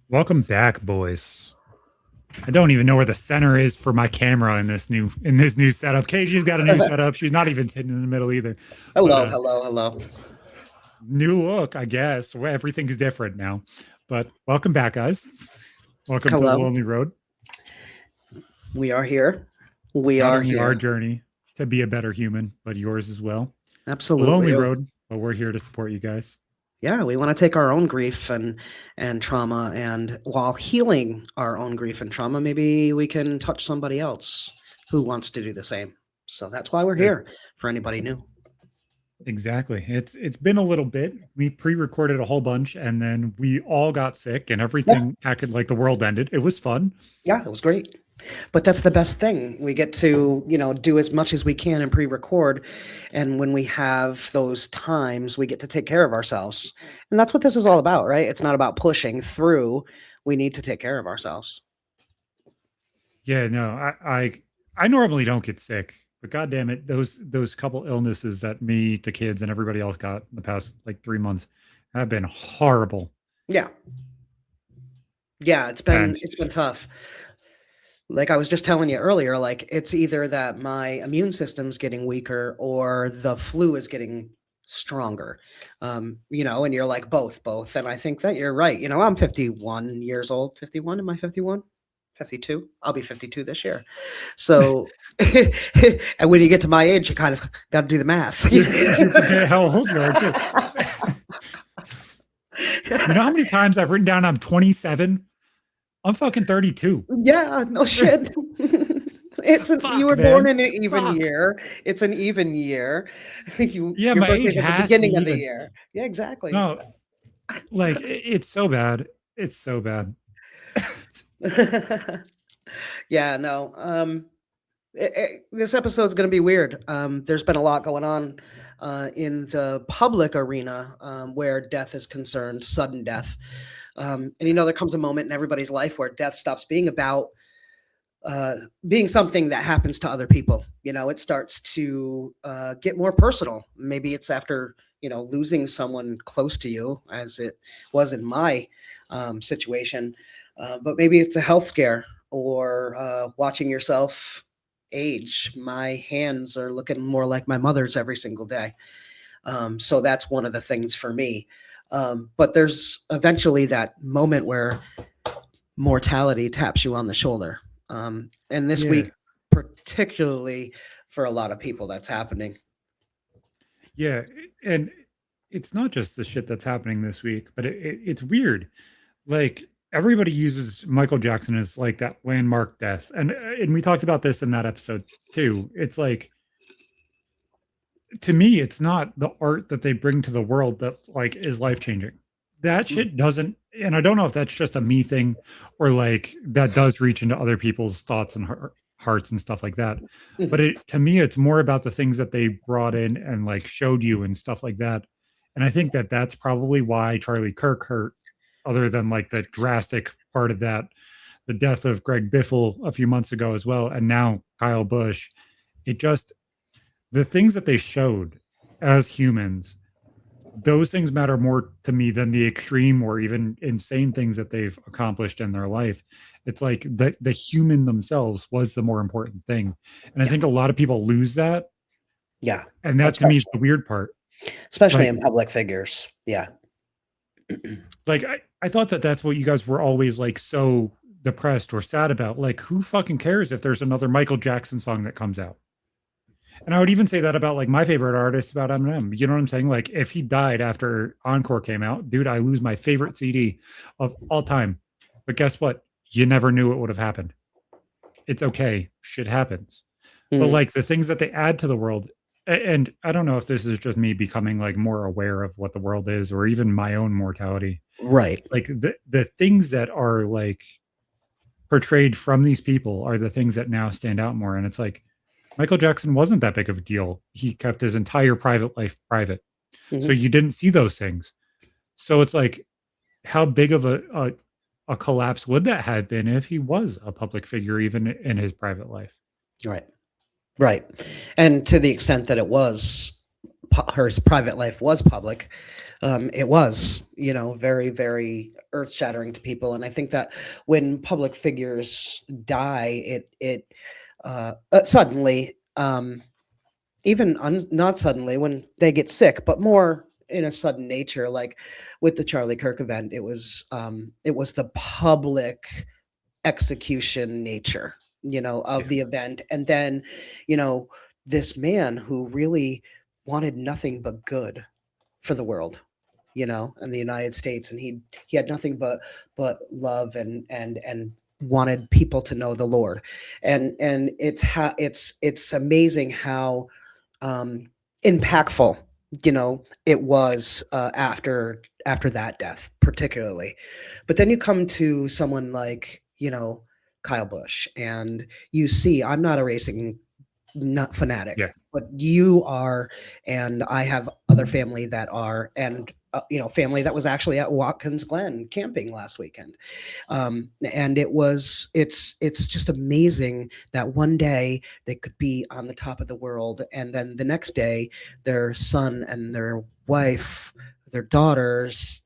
Welcome back, boys. I don't even know where the center is for my camera in this new setup. KG's got a new setup. She's not even sitting in the middle either. But Hello, hello, hello. new look, I guess. Well, everything is different now. But welcome back, guys. Welcome to the Hello. Lonely Road. We are here. We Not are only our here. journey to be a better human, but yours as well. The Absolutely. Lonely Road, but we're here to support you guys. Yeah, we want to take our own grief and trauma, and while healing our own grief and trauma, maybe we can touch somebody else who wants to do the same. So that's why we're E- here for anybody new. Exactly. It's been a little bit. We pre-recorded a whole bunch and then we all got sick and Yeah, everything acted like the world ended. It was fun. yeah, it was great. But that's the best thing. We get to, do as much as we can and pre-record. And when we have those times, we get to take care of ourselves. And that's what this is all about, right? It's not about pushing through. We need to take care of ourselves. Yeah, no, I normally don't get sick, but god damn it, those couple illnesses that me, the kids, and everybody else got in the past like 3 months have been horrible. Yeah. Yeah, it's been And it's been tough. Like I was just telling you earlier, like it's either that my immune system's getting weaker or the flu is getting stronger. And you're like both. And I think that you're right. I'm 51 years old. 51? Am I 51? 52? I'll be 52 this year. So and when you get to my age, you kind of got to do the math. you forget how old you are too. You know how many times I've written down I'm 27? I'm fucking 32. Yeah, no shit. You Fuck, were born man. in an even Fuck. year. It's an even year. Yeah, Your my age birthday's at the has to be beginning of the even. year. Yeah, exactly. No, like it's so bad. It's so bad. Yeah, no. This episode's going to be weird. There's been a lot going on in the public arena where death is concerned, sudden death. And there comes a moment in everybody's life where death stops being about uh, being something that happens to other people. It starts to get more personal. Maybe it's after losing someone close to you, as it was in my situation. But maybe it's a health scare or watching yourself age. My hands are looking more like my mother's every single day. So that's one of the things for me. But there's eventually that moment where mortality taps you on the shoulder. And this Yeah. week, particularly for a lot of people, that's happening. Yeah, and it's not just the shit that's happening this week, but it's weird. Like everybody uses Michael Jackson as like that landmark death, and we talked about this in that episode too. It's like to me, it's not the art that they bring to the world that like is life changing. That Mm. shit doesn't, and I don't know if that's just a me thing or like that does reach into other people's thoughts and hearts and stuff like that. But Mhm. it to me, it's more about the things that they brought in and like showed you and stuff like that. And I think that that's probably why Charlie Kirk hurt, other than like the drastic part of that, the death of Greg Biffle a few months ago as well, and now Kyle Busch. It just the things that they showed as humans, those things matter more to me than the extreme or even insane things that they've accomplished in their life. It's like the human themselves was the more important thing. And I Yeah, think a lot of people lose that. yeah, And that to me is especially the weird part. especially in Like, public figures. Yeah, I thought that that's what you guys were always like so depressed or sad about. Like, who fucking cares if there's another Michael Jackson song that comes out? And I would even say that about like my favorite artist, about Eminem. You know what I'm saying? Like if he died after Encore came out, dude, I lose my favorite CD of all time. But guess what? You never knew it would have happened. It's okay. Shit happens. But Mhm. like the things that they add to the world, and I don't know if this is just me becoming like more aware of what the world is or even my own mortality. Right. Like the things that are like portrayed from these people are the things that now stand out more. And it's like Michael Jackson wasn't that big of a deal. He kept his entire private life private. So Hmm. you didn't see those things. So it's like, how big of a collapse would that have been if he was a public figure, even in his private life? Right. Right. And to the extent that it was her private life was public, it was, very, very earth shattering to people. And I think that when public figures die, it suddenly, even not suddenly when they get sick, but more in a sudden nature, like with the Charlie Kirk event, it was the public execution nature, of Yeah. the event. And then, you know, this man who really wanted nothing but good for the world, and the United States, and he had nothing but love and wanted people to know the Lord. And it's amazing how um impactful, it was, after that death particularly. But then you come to someone like, Kyle Busch, and you see, I'm not a racing not Yeah. fanatic, but you are, and I have other family that are, and family that was actually at Watkins Glen camping last weekend. And it's just amazing that one day they could be on the top of the world, and then the next day their son and their wife, their daughters,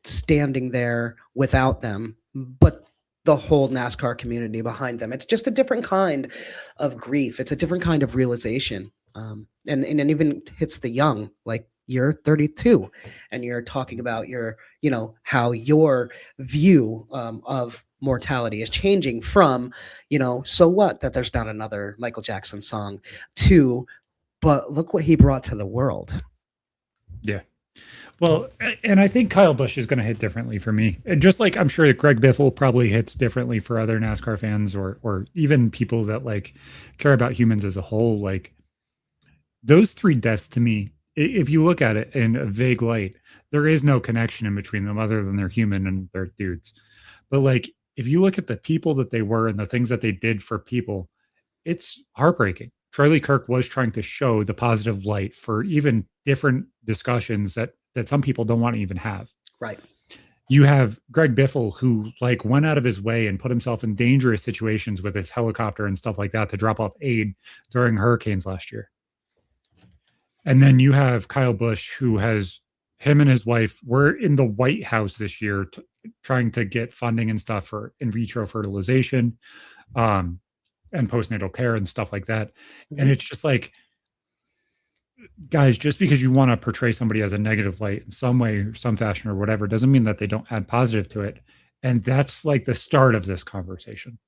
standing there without them, but the whole NASCAR community behind them. It's just a different kind of grief. It's a different kind of realization. And it even hits the young, like you're 32 and you're talking about how your view, of mortality is changing from, so what that there's not another Michael Jackson song, to, but look what he brought to the world. Yeah. Well, and I think Kyle Busch is going to hit differently for me. And just like I'm sure that Greg Biffle probably hits differently for other NASCAR fans, or even people that like care about humans as a whole. Like those three deaths to me, if you look at it in a vague light, there is no connection in between them other than they're human and they're dudes. But like if you look at the people that they were and the things that they did for people, it's heartbreaking. Charlie Kirk was trying to show the positive light for even different discussions that some people don't want to even have. Right. You have Greg Biffle, who like went out of his way and put himself in dangerous situations with his helicopter and stuff like that to drop off aid during hurricanes last year. And then you have Kyle Busch, who has him and his wife were in the White House this year trying to get funding and stuff for in vitro fertilization. And postnatal care and stuff like that. And Mhm. it's just like, guys, just because you want to portray somebody as a negative light in some way, or some fashion, or whatever, doesn't mean that they don't add positive to it. And that's like the start of this conversation.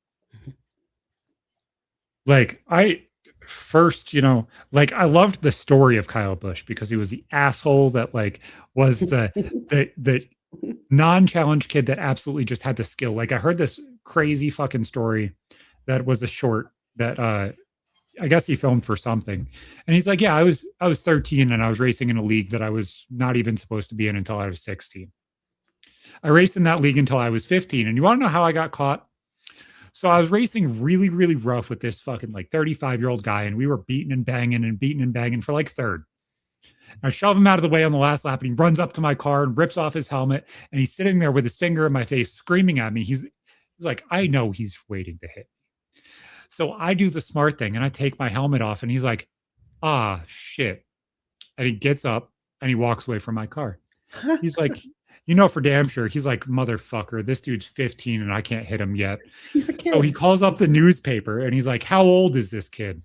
Like, I first, like I loved the story of Kyle Busch because he was the asshole that like was the non-challenge kid that absolutely just had the skill. Like I heard this crazy fucking story that was a short that I guess he filmed for something. And he's like, "Yeah, I was 13 and I was racing in a league that I was not even supposed to be in until I was 16. I raced in that league until I was 15. And you want to know how I got caught? So I was racing really, really rough with this fucking like 35-year-old guy, and we were beating and banging for like third. I shove him out of the way on the last lap, and he runs up to my car and rips off his helmet, and he's sitting there with his finger in my face, screaming at me. He's like, I know he's waiting to hit me. So I do the smart thing, and I take my helmet off, and he's like, ah, shit. And he gets up, and he walks away from my car. He's like, for damn sure. He's like, motherfucker, this dude's 15, and I can't hit him yet. He's a So he kid. calls up the newspaper, and he's like, how old is this kid?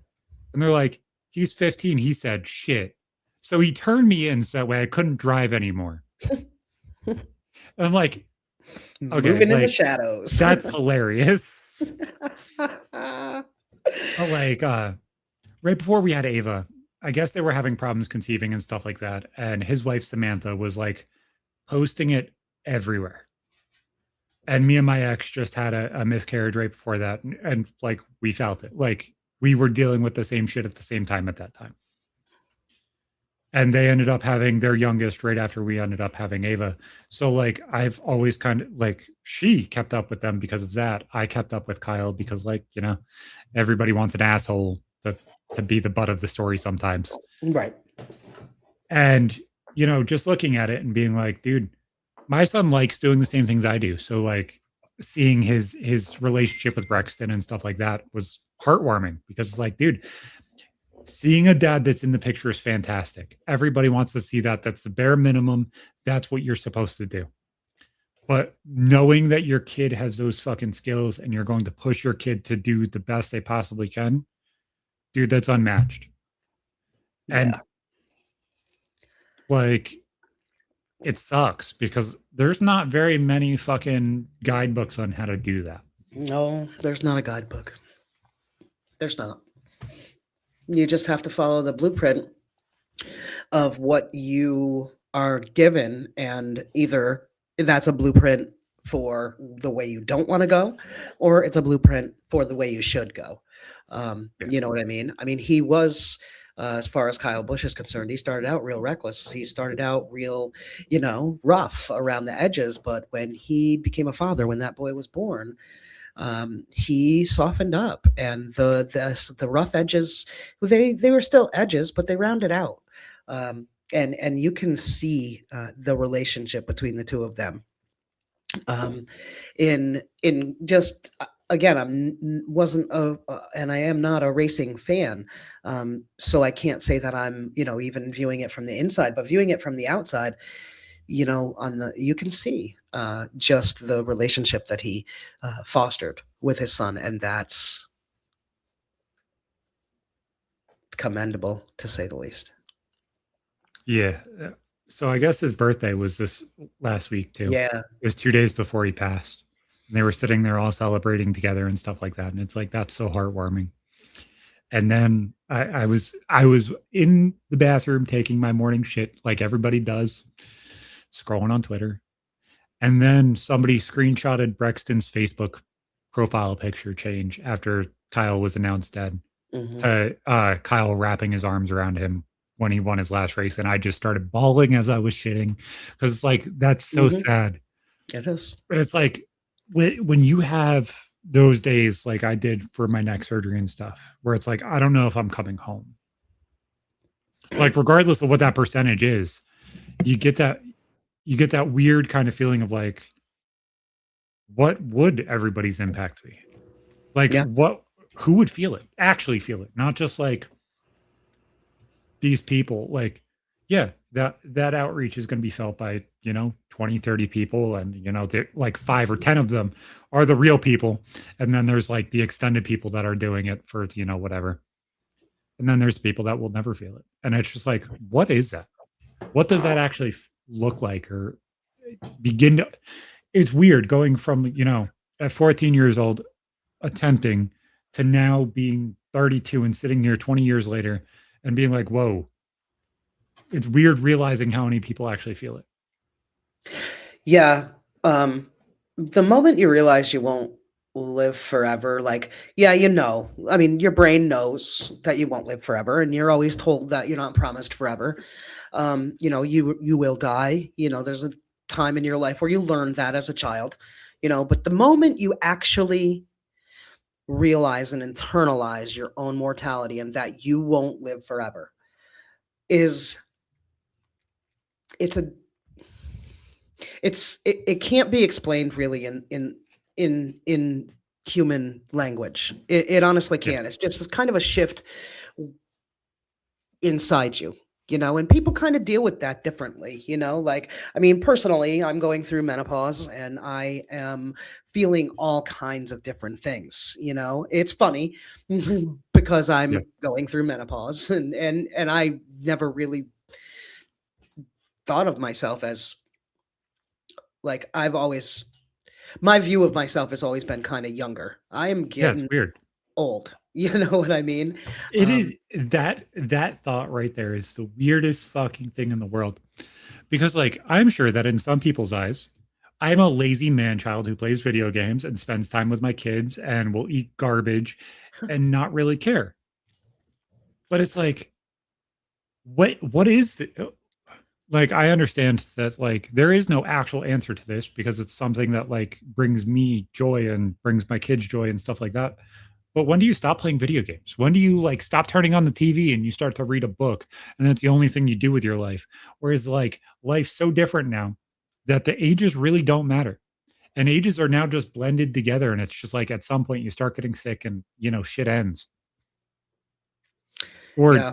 And they're like, he's 15. He said, shit. So he turned me in so that way I couldn't drive anymore. And I'm like, okay, Moving in the like shadows. that's hilarious. Like right before we had Ava, I guess they were having problems conceiving and stuff like that. And his wife Samantha was like posting it everywhere. And me and my ex just had a miscarriage right before that. And like we felt it. Like we were dealing with the same shit at the same time at that time. And they ended up having their youngest right after we ended up having Ava. So like I've always kind of like she kept up with them because of that. I kept up with Kyle because like, everybody wants an asshole to be the butt of the story sometimes. Right. And just looking at it and being like, dude, my son likes doing the same things I do. So like seeing his relationship with Brexton and stuff like that was heartwarming because it's like, dude, seeing a dad that's in the picture is fantastic. Everybody wants to see that. That's the bare minimum. That's what you're supposed to do. But knowing that your kid has those fucking skills and you're going to push your kid to do the best they possibly can, dude, that's unmatched. And Yeah. like, it sucks because there's not very many fucking guidebooks on how to do that. No, there's not a guidebook. There's not. You just have to follow the blueprint of what you are given, and either that's a blueprint for the way you don't want to go, or it's a blueprint for the way you should go. Yeah. You know what I mean? I mean, he was, as far as Kyle Busch is concerned, he started out real reckless. He started out real, rough around the edges. But when he became a father, when that boy was born, he softened up, and the rough edges, they were still edges, but they rounded out. And you can see the relationship between the two of them. Um, in just again, wasn't a and I am not a racing fan, so I can't say that I'm even viewing it from the inside, but viewing it from the outside, on the you can see just the relationship that he fostered with his son, and that's commendable to say the least. Yeah. So I guess his birthday was this last week too. Yeah. It was 2 days before he passed. And they were sitting there all celebrating together and stuff like that. And it's like that's so heartwarming. And then I was in the bathroom taking my morning shit like everybody does, scrolling on Twitter. And then somebody screenshotted Brexton's Facebook profile picture change after Kyle was announced dead Hmm. to Kyle wrapping his arms around him when he won his last race. And I just started bawling as I was shitting because it's like, that's so Hmm. sad. It is. But it's like when you have those days, like I did for my neck surgery and stuff, where it's like, I don't know if I'm coming home. Like, regardless of what that percentage is, you get that you get that weird kind of feeling of like, what would everybody's impact be? Like, Yeah. who would feel it, actually feel it, not just like these people. Like, yeah, that outreach is going to be felt by 20, 30 people, and like 5 or 10 of them are the real people, and then there's like the extended people that are doing it for whatever, and then there's people that will never feel it, and it's just like, what is that? What does that actually look like, or begin to? It's weird going from at 14 years old attempting to now being 32 and sitting here 20 years later and being like, whoa, it's weird realizing how many people actually feel it. Yeah. The moment you realize you won't live forever, like, yeah, I mean, your brain knows that you won't live forever, and you're always told that you're not promised forever. You will die. There's a time in your life where you learn that as a child, but the moment you actually realize and internalize your own mortality and that you won't live forever is it's a it can't be explained really in human language. It honestly Yeah. can't. It's just this kind of a shift inside you, and people kind of deal with that differently. Like, I mean, personally, I'm going through menopause and I am feeling all kinds of different things. It's funny because Yeah. I'm going through menopause, and I never really thought of myself as, like, I've always my view of myself has always been kind of younger. I am Yeah, it's getting weird. old. You know what I mean? It is that thought right there is the weirdest fucking thing in the world. Because like I'm sure that in some people's eyes, I'm a lazy man child who plays video games and spends time with my kids and will eat garbage and not really care. But it's like, what is it? Like I understand that like there is no actual answer to this because it's something that like brings me joy and brings my kids joy and stuff like that. But when do you stop playing video games? When do you like stop turning on the TV and you start to read a book and that's the only thing you do with your life? Whereas like life's so different now that the ages really don't matter. And ages are now just blended together and it's just like at some point you start getting sick and shit ends. Or Yeah.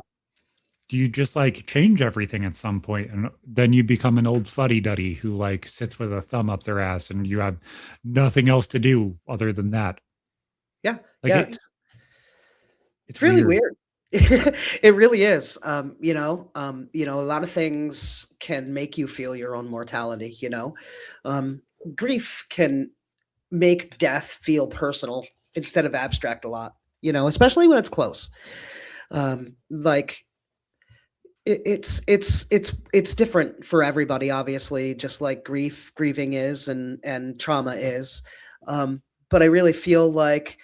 do you just like change everything at some point and then you become an old fuddy-duddy who like sits with a thumb up their ass and you have nothing else to do other than that? Yeah. Like Yeah. it's It's really weird. weird. It really is. A lot of things can make you feel your own mortality, you know. Um, Grief can make death feel personal instead of abstract a lot, especially when it's close. Like it's different for everybody, obviously, just like grieving is and trauma is. But I really feel like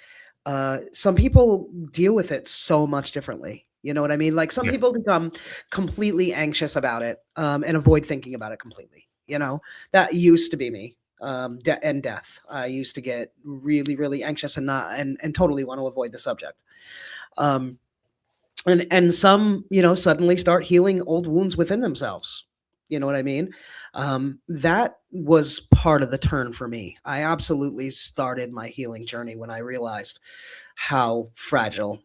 some people deal with it so much differently. You know what I mean? Like some Yeah. people become completely anxious about it, and avoid thinking about it completely. That used to be me. And death. I used to get really, really anxious and not and totally want to avoid the subject. Um, and some suddenly start healing old wounds within themselves. You know what I mean? That was part of the turn for me. I absolutely started my healing journey when I realized how fragile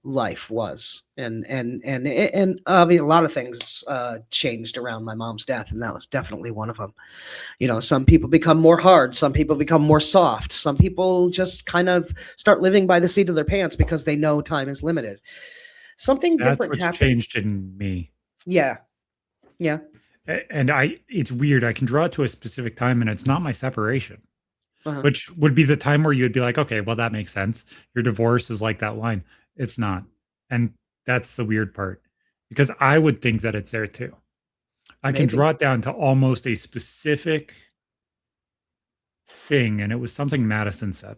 life was, and I mean, a lot of things changed around my mom's death, and that was definitely one of them. Some people become more hard, some people become more soft, some people just kind of start living by the seat of their pants because they know time is limited. Something That's different what's happened. changed in me. Yeah, yeah, And it's weird. I can draw it to a specific time and it's not my separation, uh-huh. which would be the time where you'd be like, okay, well, that makes sense. Your divorce is like that line. It's not. And that's the weird part because I would think that it's there too. I can Maybe. draw it down to almost a specific thing. And it was something Madison said.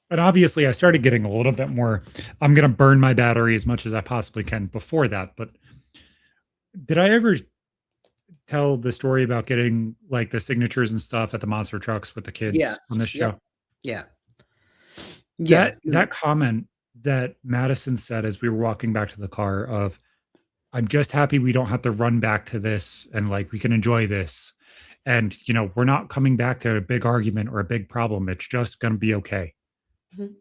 And obviously, I started getting a little bit more, I'm going to burn my battery as much as I possibly can before that. But did I ever tell the story about getting like the signatures and stuff at the monster trucks with the kids on this Yes. Yep. show? Yeah. Yeah. That comment that Madison said as we were walking back to the car of, I'm just happy we don't have to run back to this and like we can enjoy this. And we're not coming back to a big argument or a big problem. It's just going to be okay. Mhm.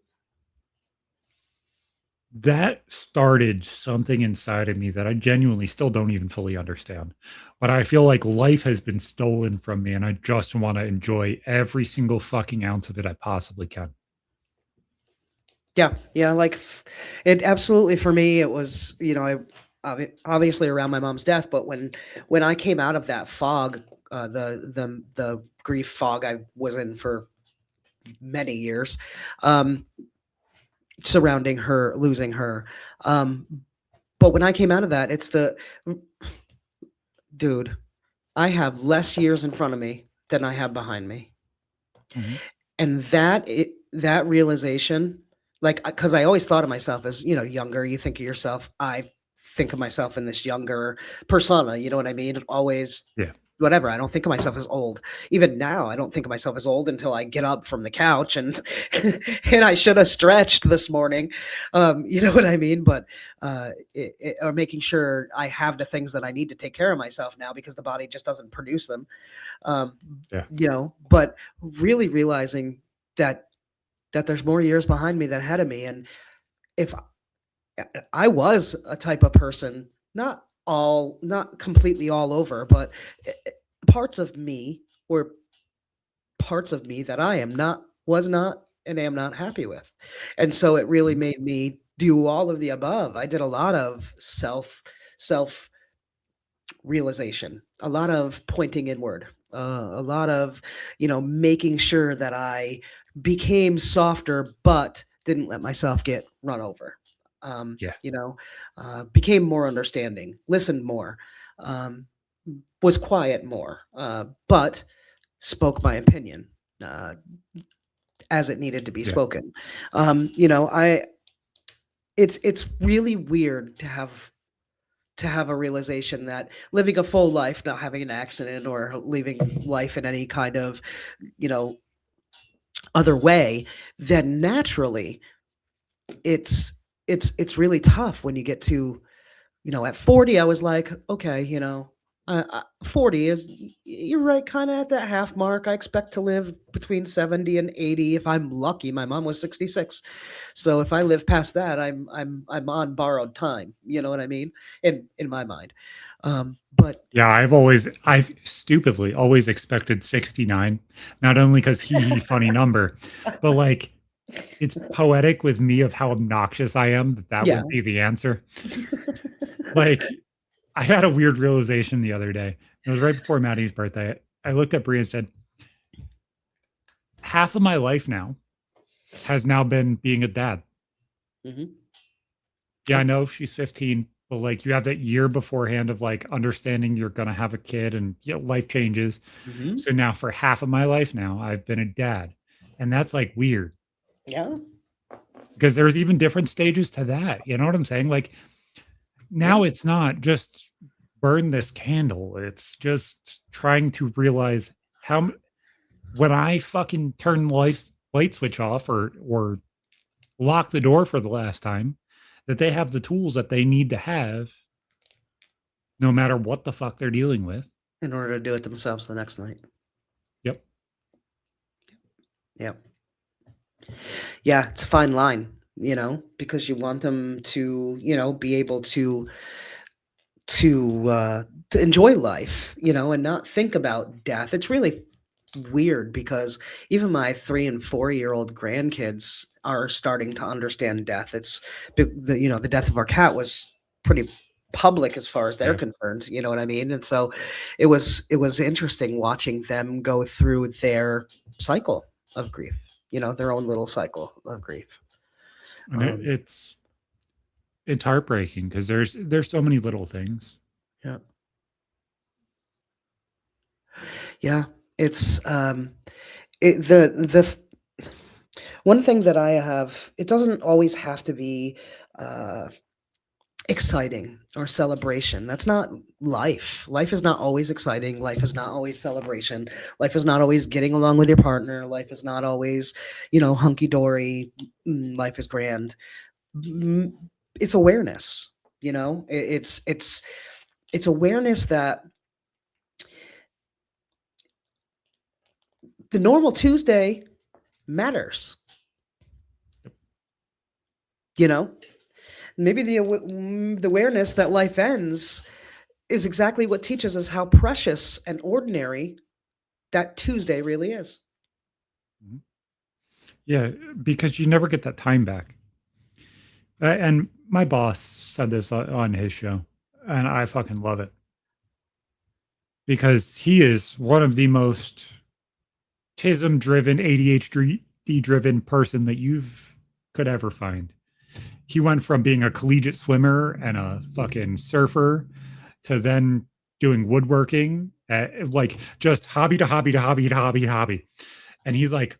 That started something inside of me that I genuinely still don't even fully understand. But I feel like life has been stolen from me and I just want to enjoy every single fucking ounce of it I possibly can. Yeah. Yeah. Like it absolutely for me, it was, obviously around my mom's death, but when I came out of that fog, the grief fog I was in for many years, um, surrounding her, losing her. Um, but when I came out of that, it's the dude, I have less years in front of me than I have behind me. Mhm. And that realization, like, because I always thought of myself as, younger. You think of yourself, I think of myself in this younger persona, you know what I mean? Always Yeah. whatever. I don't think of myself as old. Even now, I don't think of myself as old until I get up from the couch and and I should have stretched this morning. You know what I mean? But or making sure I have the things that I need to take care of myself now because the body just doesn't produce them. Um, Yeah. but really realizing that there's more years behind me than ahead of me, and if I was a type of person, not completely all over, but parts of me were parts of me that I am not, was not, and am not happy with. And so it really Mhm. made me do all of the above. I did a lot of self realization, a lot of pointing inward, a lot of, making sure that I became softer, but didn't let myself get run over. Yeah. Became more understanding, listened more, um, was quiet more, but spoke my opinion as it needed to be Yeah. spoken. I it's really weird to have a realization that living a full life, not having an accident or living life in any kind of, you know, other way, then naturally it's really tough when you get to, at 40, I was like, okay, 40 is you're right, kinda at that half mark. I expect to live between 70 and 80 if I'm lucky. My mom was 66. So if I live past that, I'm on borrowed time, you know what I mean? In my mind. But Yeah, I've stupidly always expected 69, not only because he funny number, but like it's poetic with me of how obnoxious I am that that yeah. would be the answer. Like I had a weird realization the other day. It was right before Maddie's birthday. I looked at Brie and said, half of my life now has now been being a dad. Mhm. Yeah, I Oh, know she's 15, but like you have that year beforehand of like understanding you're gonna have a kid and life changes. mhm. So now for half of my life now, I've been a dad. And that's like weird Yeah, because there's even different stages to that. You know what I'm saying? Like yeah. now it's not just burn this candle. It's just trying to realize when I fucking turn the light switch off or lock the door for the last time, that they have the tools that they need to have no matter what the fuck they're dealing with. In order to do it themselves the next night. Yep. Yeah. Yeah, it's a fine line, because you want them to, be able to enjoy life, and not think about death. It's really weird because even my 3 and 4 year old grandkids are starting to understand death. The death of our cat was pretty public as far as they're Yeah. concerned. You know what I mean? And so it was interesting watching them go through their cycle of grief. Their own little cycle of grief. And Um, it's heartbreaking because there's so many little things. yeah, yeah. It's the one thing that I have. It doesn't always have to be. Uh, Exciting or celebration. That's not life. Life is not always exciting. Life is not always celebration. Life is not always getting along with your partner. Life is not always, hunky dory. Life is grand. Mm, It's awareness. It's awareness that the normal Tuesday matters. You know, maybe the awareness that life ends is exactly what teaches us how precious and ordinary that Tuesday really is. Mhm. Yeah, because you never get that time back. And my boss said this on his show, and I fucking love it because he is one of the most TISM driven, ADHD driven person that you've could ever find. He went from being a collegiate swimmer and a fucking surfer to then doing woodworking, like just hobby to hobby to hobby to hobby to hobby. And he's like,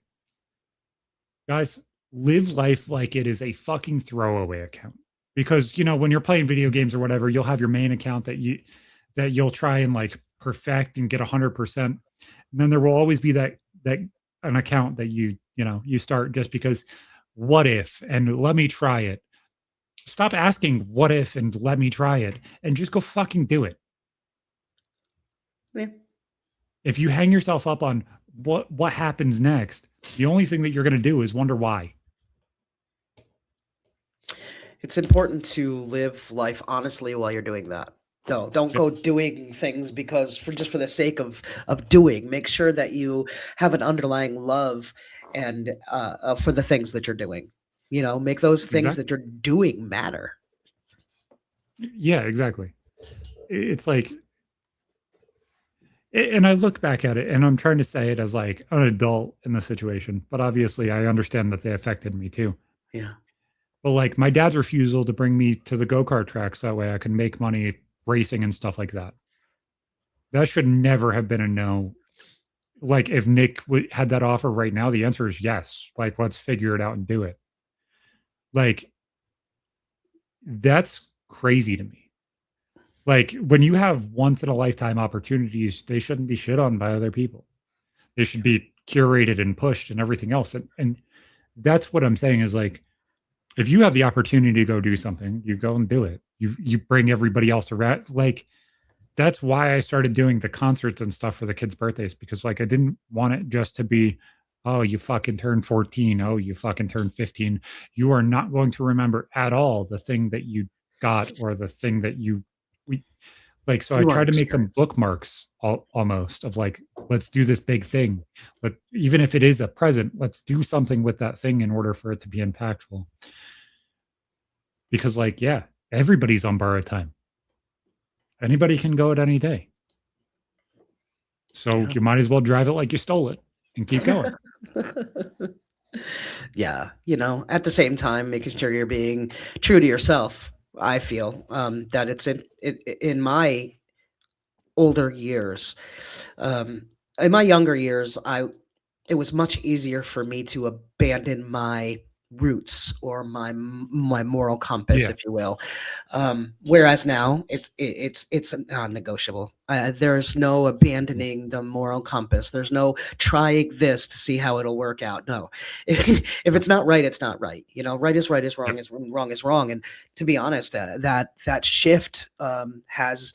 guys, live life like it is a fucking throwaway account. Because when you're playing video games or whatever, you'll have your main account that you'll try and like perfect and get 100%. And then there will always be that an account that you start just because what if and let me try it. Stop asking what if and let me try it and just go fucking do it. Yeah. If you hang yourself up on what happens next, the only thing that you're going to do is wonder why. It's important to live life honestly while you're doing that. No, don't Yep, go doing things because for the sake of doing. Make sure that you have an underlying love and for the things that you're doing. Make those things exactly. that you're doing matter. Yeah, exactly. It's like, and I look back at it and I'm trying to say it as like an adult in the situation, but obviously I understand that they affected me too. Yeah. But like my dad's refusal to bring me to the go-kart tracks that way I can make money racing and stuff like that. That should never have been a no. Like if Nick had that offer right now, the answer is yes. Like let's figure it out and do it. Like that's crazy to me. Like when you have once in a lifetime opportunities, they shouldn't be shit on by other people. They should be curated and pushed and everything else. And that's what I'm saying is like if you have the opportunity to go do something, you go and do it. You bring everybody else around. Like that's why I started doing the concerts and stuff for the kids' birthdays, because like I didn't want it just to be, oh, you fucking turned 14. Oh, you fucking turned 15. You are not going to remember at all the thing that you got or the thing that we like. So I You want try to to make them experience. bookmarks almost of like, let's do this big thing. But even if it is a present, let's do something with that thing in order for it to be impactful. Because like, yeah, everybody's on borrowed time. Anybody can go at any day. So Yeah. you might as well drive it like you stole it and keep going. Yeah, at the same time, making sure you're being true to yourself. I feel that it's in my older years. In my younger years, it was much easier for me to abandon my roots or my moral compass, Yeah. if you will. Whereas now it's non-negotiable. There's no Yeah. abandoning the moral compass. There's no trying this to see how it'll work out. No, if No. it's not right, it's not right. Right is right, is Yep. wrong is wrong. And to be honest, that shift has.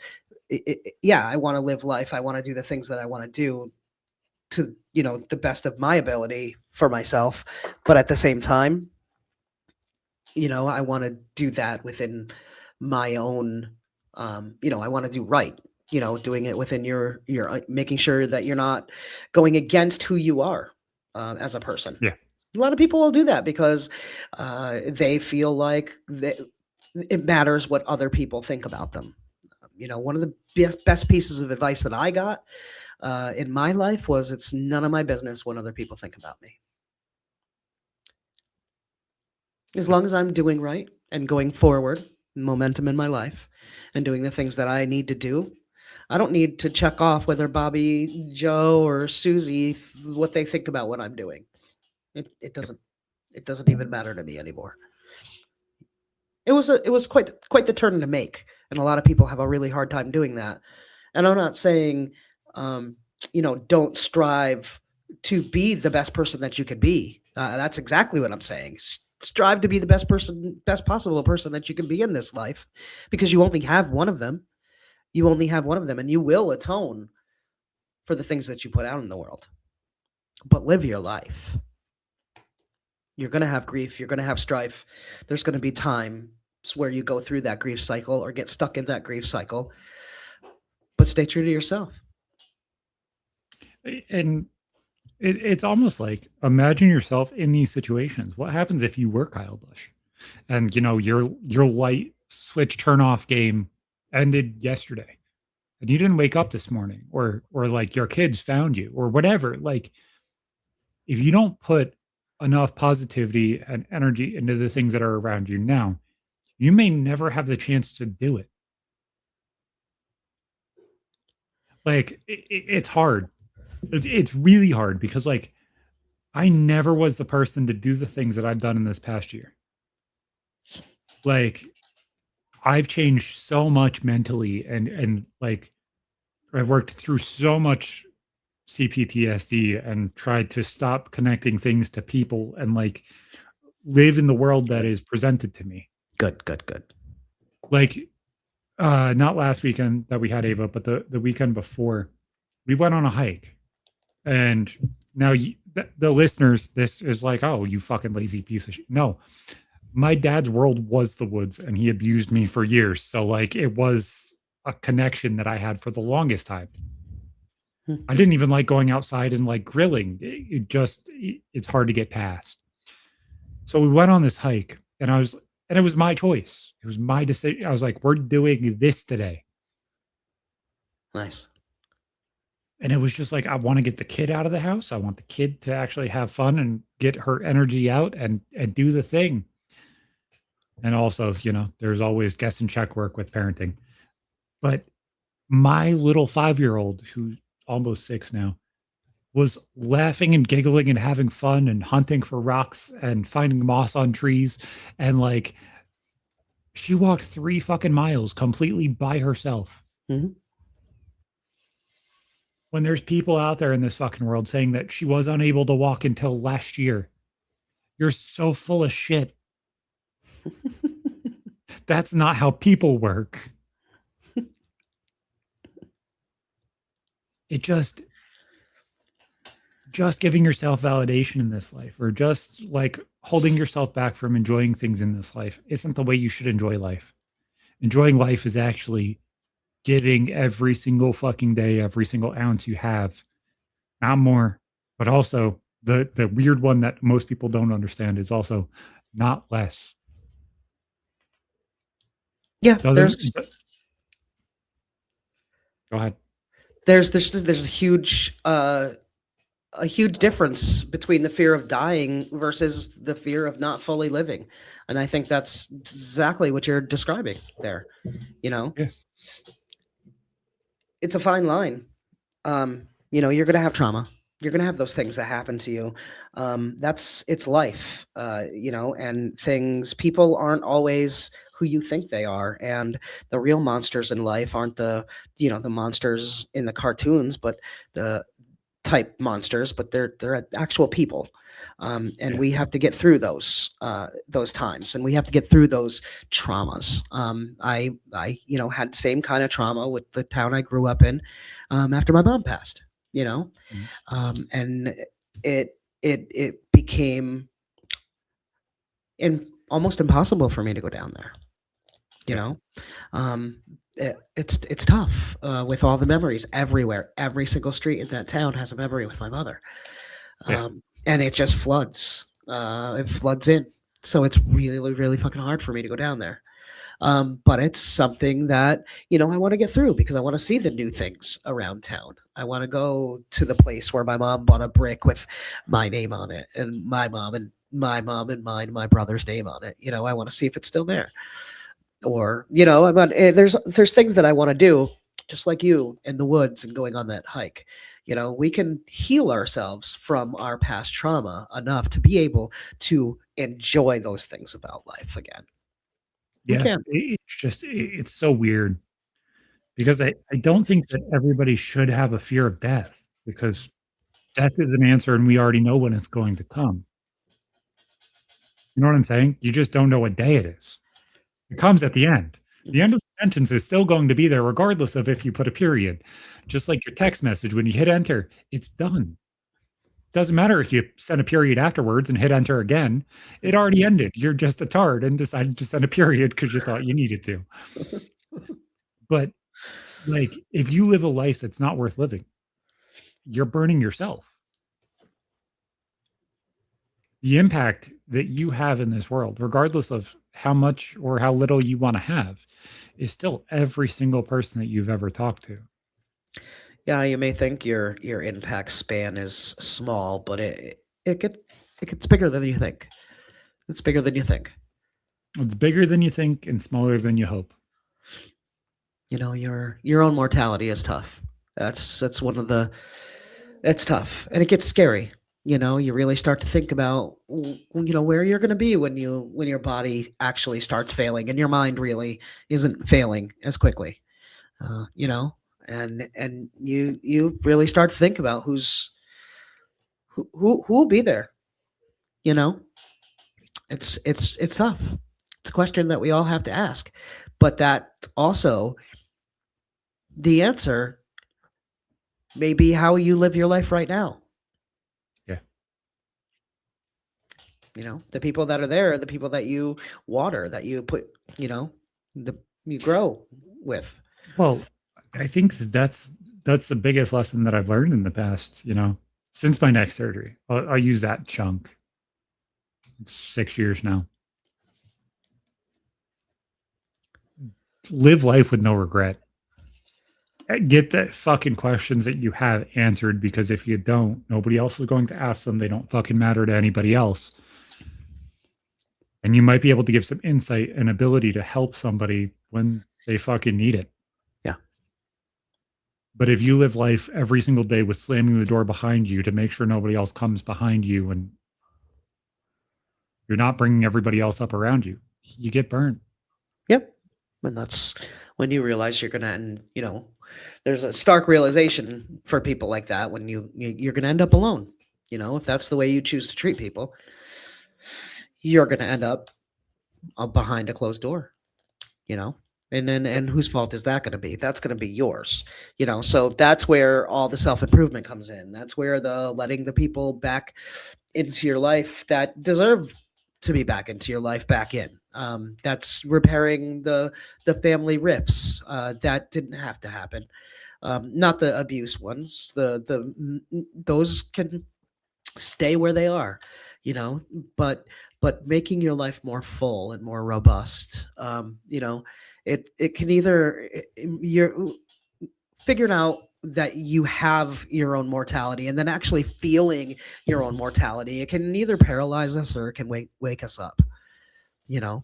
Yeah, I want to live life. I want to do the things that I want to do to the best of my ability for myself, but at the same time, I want to do that within my own. I want to do right. Doing it within your making sure that you're not going against who you are as a person. Yeah. A lot of people will do that because they feel like it matters what other people think about them. One of the best pieces of advice that I got in my life was it's none of my business what other people think about me. As Yep. long as I'm doing right and going forward, momentum in my life, and doing the things that I need to do, I don't need to check off whether Bobby, Joe, or Susie what they think about what I'm doing. It Yep. doesn't it doesn't even matter to me anymore. It was quite the turn to make, and a lot of people have a really hard time doing that. And I'm not saying, um, don't strive to be the best person that you could be. That's exactly what I'm saying. Strive to be the best possible person that you can be in this life, because you only have one of them. You only have one of them, and you will atone for the things that you put out in the world. But live your life. You're going to have grief. You're going to have strife. There's going to be times where you go through that grief cycle or get stuck in that grief cycle, but stay true to yourself. And it's almost like, imagine yourself in these situations. What happens if you were Kyle Busch and your light switch turn off game ended yesterday and you didn't wake up this morning, or like your kids found you or whatever. Like, if you don't put enough positivity and energy into the things that are around you now, you may never have the chance to do it. Like, it's hard. It's really hard because like I never was the person to do the things that I've done in this past year. Like, I've changed so much mentally, and like I've worked through so much CPTSD and tried to stop connecting things to people and like live in the world that Good, is presented to me. good, good, good. Like, not last weekend that we had Ava, but the weekend before, we went on a hike. And now the listeners, this is like, oh, you fucking lazy piece of shit. No, my dad's world was the woods, and he abused me for years. So like, it was a connection that I had for the longest time. I Hmm. didn't even like going outside and like grilling. It's hard to get past. So we went on this hike, and it was my choice. It was my decision. I was like, we're doing this today. Nice. And it was just like, I want to get the kid out of the house. I want the kid to actually have fun and get her energy out and do the thing. And also, there's always guess and check work with parenting. But my little 5-year-old, who's almost 6 now, was laughing and giggling and having fun and hunting for rocks and finding moss on trees. And like, she walked 3 fucking miles completely by herself. Mhm. When there's people out there in this fucking world saying that she was unable to walk until last year, you're so full of shit. That's not how people work. it just giving yourself validation in this life, or just like holding yourself back from enjoying things in this life, isn't the way you should enjoy life. Enjoying life is actually giving every single fucking day, every single ounce you have, not more, but also the weird one that most people don't understand is also not less. Yeah, Doesn't go ahead. there's a huge difference between the fear of dying versus the fear of not fully living. And I think that's exactly what you're describing there. You know, Yeah, it's a fine line. You're going to have trauma. You're going to have those things that happen to you. That's it's life, and people aren't always who you think they are. And the real monsters in life aren't the monsters in the cartoons, but the type monsters, but they're actual people. And yeah, we have to get through those times, and we have to get through those traumas. I had the same kind of trauma with the town I grew up in, after my mom passed. You know, mhm, and it became almost impossible for me to go down there. You yeah, know, it's tough, with all the memories everywhere. Every single street in that town has a memory with my mother, yeah, and it just floods. It floods in, so it's really, really fucking hard for me to go down there. But it's something that I want to get through because I want to see the new things around town. I want to go to the place where my mom bought a brick with my name on it, and my brother's name on it. I want to see if it's still there, or there's things that I want to do, just like you, in the woods and going on that hike. We can heal ourselves from our past trauma enough to be able to enjoy those things about life again. We yeah. can. It's so weird because I don't think that everybody should have a fear of death, because death is an answer and we already know when it's going to come. You know what I'm saying? You just don't know what day it is. It comes at the end. The Mhm. end of the sentence is still going to be there regardless of if you put a period. Just like your text message, when you hit enter, it's done. Doesn't matter if you send a period afterwards and hit enter again. It already ended. You're just a tard and decided to send a period because you thought you needed to. But like, if you live a life that's not worth living, you're burning yourself. The impact that you have in this world, regardless of how much or how little you want to have, is still every single person that you've ever talked to. Yeah, you may think your impact span is small, but it gets bigger than you think. It's bigger than you think. It's bigger than you think and smaller than you hope. Your own mortality is tough. That's one of the It's tough, and it gets scary. You really start to think about where you're going to be when your body actually starts failing and your mind really isn't failing as quickly. Uh, you know, and you really start to think about who will be there. You know, it's tough. It's a question that we all have to ask, but that also the answer may be how you live your life right now. Yeah. The people that are there are the people that you water, that you put, you know, the you grow with. Well, I think that's the biggest lesson that I've learned in the past, since my neck surgery. I'll use that chunk. It's 6 years now. Live life with no regret. Get the fucking questions that you have answered, because if you don't, nobody else is going to ask them. They don't fucking matter to anybody else. And you might be able to give some insight and ability to help somebody when they fucking need it. Yeah. But if you live life every single day with slamming the door behind you to make sure nobody else comes behind you, and you're not bringing everybody else up around you, you get burned. Yep. And that's when you realize you're gonna end. There's a stark realization for people like that when you're gonna end up alone. If that's the way you choose to treat people, you're gonna end up behind a closed door. You know. And whose fault is that going to be? That's going to be yours. So that's where all the self-improvement comes in. That's where the letting the people back into your life that deserve to be back into your life back in. That's repairing the family rifts that didn't have to happen. Not the abuse ones. Those can stay where they are, you know. But making your life more full and more robust. It can either you're figuring out that you have your own mortality and then actually feeling your own mortality. It can either paralyze us or it can wake us up, you know,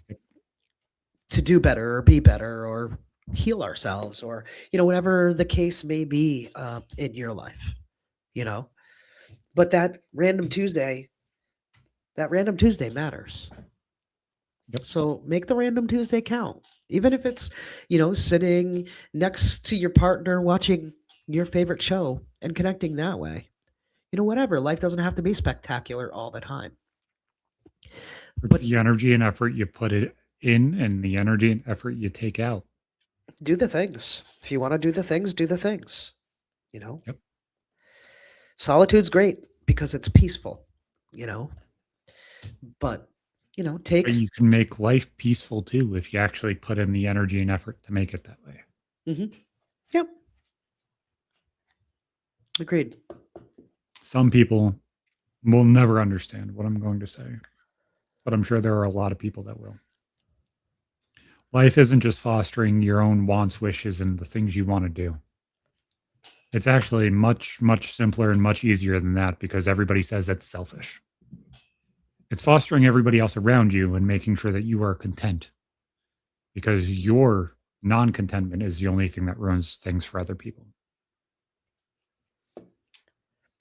to do better or be better or heal ourselves or, whatever the case may be in your life, you know. But that random Tuesday matters. Yep. So make the random Tuesday count. Even if it's, sitting next to your partner watching your favorite show and connecting that way. Whatever. Life doesn't have to be spectacular all the time. It's But the energy and effort you put it in and the energy and effort you take out. do the things. If you want to do the things, do the things. You know, Yep. Solitude's great because it's peaceful, you know, but, But take. you can make life peaceful too if you actually put in the energy and effort to make it that way. Mhm. Yep. Agreed. Some people will never understand what I'm going to say, but I'm sure there are a lot of people that will. Life isn't just fostering your own wants, wishes, and the things you want to do. It's actually much, much simpler and much easier than that because everybody says it's selfish. It's fostering everybody else around you and making sure that you are content because your non contentment is the only thing that ruins things for other people.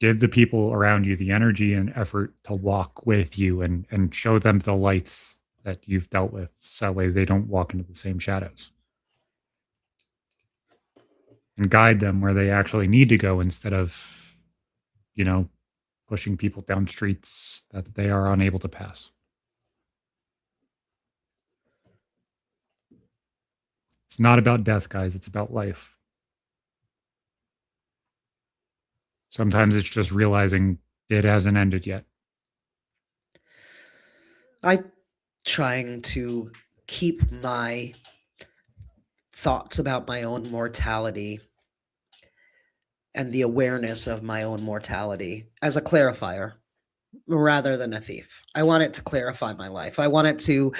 Give the people around you the energy and effort to walk with you and show them the lights that you've dealt with so that way they don't walk into the same shadows and guide them where they actually need to go instead of, you know, pushing people down streets that they are unable to pass. It's not about death, guys. It's about life. Sometimes it's just realizing it hasn't ended yet. I trying to keep my thoughts about my own mortality and the awareness of my own mortality as a clarifier rather than a thief. I want it to clarify my life. I want it to,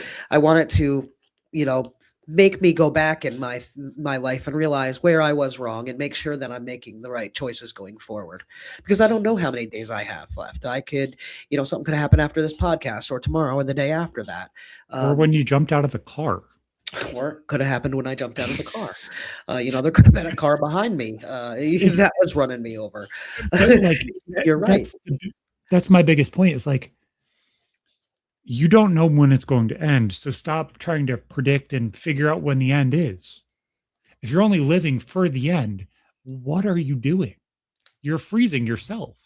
you know, make me go back in my life and realize where I was wrong and make sure that I'm making the right choices going forward. Because I don't know how many days I have left. I could, something could happen after this podcast or tomorrow or the day after that. Or Um, when you jumped out of the car. or could have happened when I jumped out of the car. There could have been a car behind me It, that was running me over. but like You're right. that's my biggest point. Is like you don't know when it's going to end, so stop trying to predict and figure out when the end is. If you're only living for the end, what are you doing? You're freezing yourself.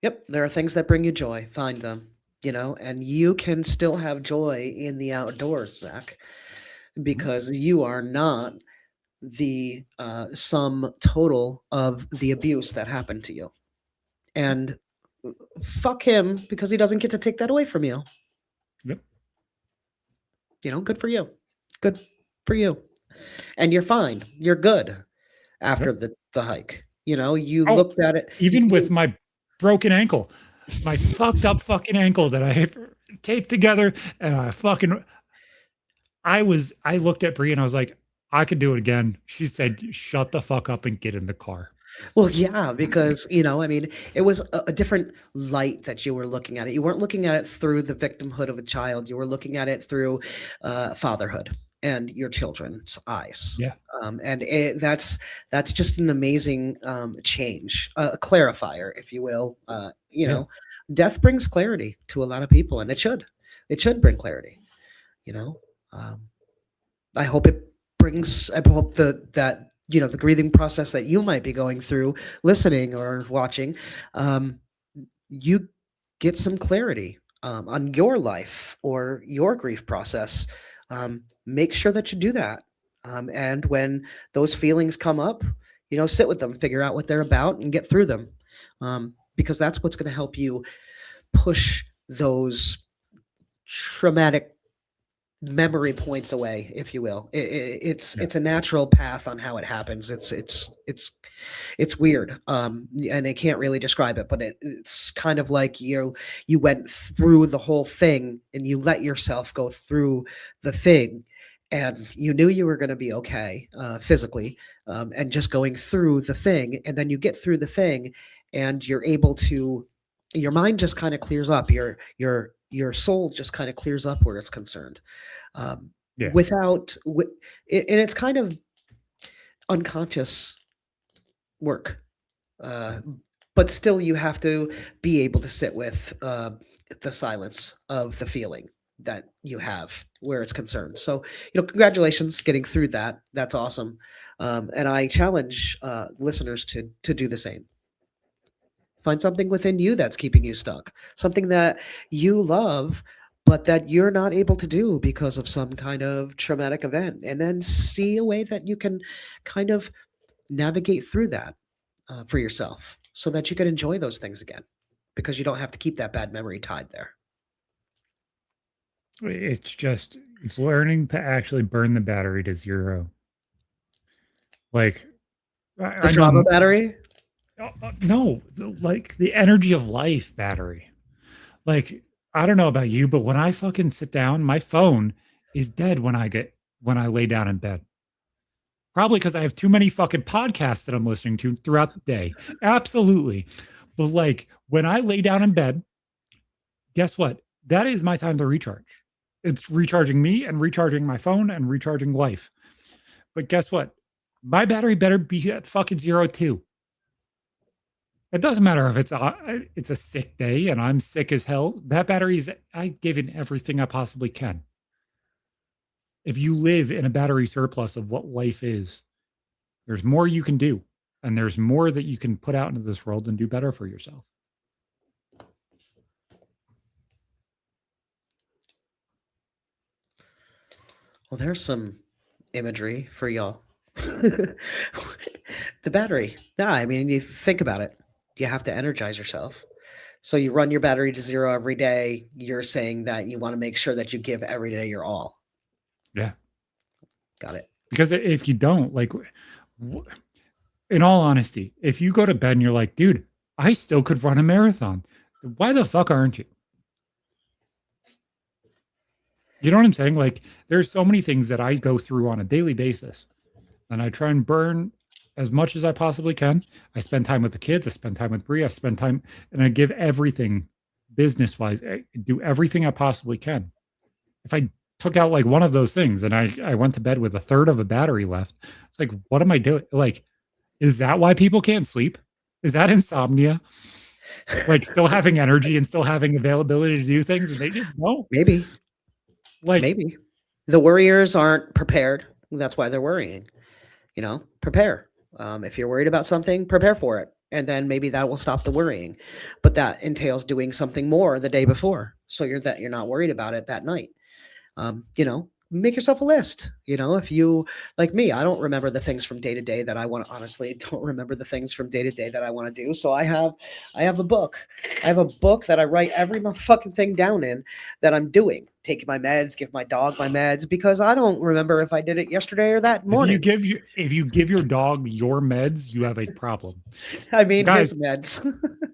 Yep, there are things that bring you joy. Find them, and you can still have joy in the outdoors, Zach, Mhm. because you are not the sum total of the abuse that happened to you. Yep. And fuck him because he doesn't get to take that away from you. Yep. Good for you. Good for you. And you're fine. You're good after Yep. the hike. You Oh, looked at it. even with my broken ankle, my fucked up fucking ankle that I taped together, and I looked at Brie and I was like, I could do it again. She said, "Shut the fuck up and get in the car." Well, yeah, because, I mean, it was a different light that you were looking at it. You weren't looking at it through the victimhood of a child. You were looking at it through fatherhood and your children's eyes. Yeah. And that's just an amazing change, a clarifier, if you will. Yeah. Death brings clarity to a lot of people, and it should. It should bring clarity. You know, um, I hope it brings. I hope that the grieving process that you might be going through, listening or watching, you get some clarity. on your life or your grief process, make sure that you do that. And when those feelings come up, sit with them, figure out what they're about, and get through them. Because that's what's going to help you push those traumatic memory points away, if you will. It's a natural path on how it happens. It's weird, and I can't really describe it, but it's kind of like you went through the whole thing and you let yourself go through the thing, and you knew you were going to be okay physically, and just going through the thing, and then you get through the thing, and you're able to. Your mind just kind of clears up. Your soul just kind of clears up where it's concerned, Yeah. and it's kind of unconscious work, uh, but still you have to be able to sit with the silence of the feeling that you have where it's concerned. So congratulations getting through that. That's awesome. And I challenge listeners to do the same. Find something within you that's keeping you stuck, something that you love, but that you're not able to do because of some kind of traumatic event. And then see a way that you can kind of navigate through that for yourself so that you can enjoy those things again because you don't have to keep that bad memory tied there. It's learning to actually burn the battery to zero. Like, The I trauma know, battery? no, like the energy of life battery. Like, I don't know about you, but when I fucking sit down, my phone is dead when I lay down in bed. Probably because I have too many fucking podcasts that I'm listening to throughout the day. Absolutely. But like when I lay down in bed, guess what? That is my time to recharge. It's recharging me and recharging my phone and recharging life. But guess what? My battery better be at fucking zero too. It doesn't matter if it's a sick day and I'm sick as hell. That battery is I've given everything I possibly can. If you live in a battery surplus of what life is, there's more you can do, and there's more that you can put out into this world and do better for yourself. Well, there's some imagery for y'all. The battery. Yeah, I mean, you think about it. You have to energize yourself. So you run your battery to zero every day. You're saying that you want to make sure that you give every day your all. Yeah. Got it. Because if you don't, like, in all honesty, if you go to bed and you're like, dude, I still could run a marathon, why the fuck aren't you? You know what I'm saying? Like, there's so many things that I go through on a daily basis, and I try and burn as much as I possibly can. I spend time with the kids. I spend time with Brie. I spend time, and I give everything business wise. I do everything I possibly can. If I took out like one of those things and I went to bed with a third of a battery left, it's like, what am I doing? Like, is that why people can't sleep? Is that insomnia? Like still having energy and still having availability to do things, and they just no. Maybe. Like Maybe. The worriers aren't prepared. That's why they're worrying. Prepare. If you're worried about something, prepare for it. And then maybe that will stop the worrying. But that entails doing something more the day before. So you're not worried about it that night. Make yourself a list. If you like me, I don't remember the things from day to day that I want to honestly don't remember the things from day to day that I want to do. So I have a book. I have a book that I write every motherfucking thing down in that I'm doing. Taking my meds, give my dog my meds because I don't remember if I did it yesterday or that morning. if you give your dog your meds, you have a problem. I mean, Guys, his meds.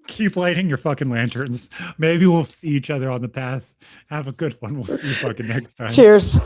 keep lighting your fucking lanterns. Maybe we'll see each other on the path. Have a good one. We'll see you fucking next time. Cheers.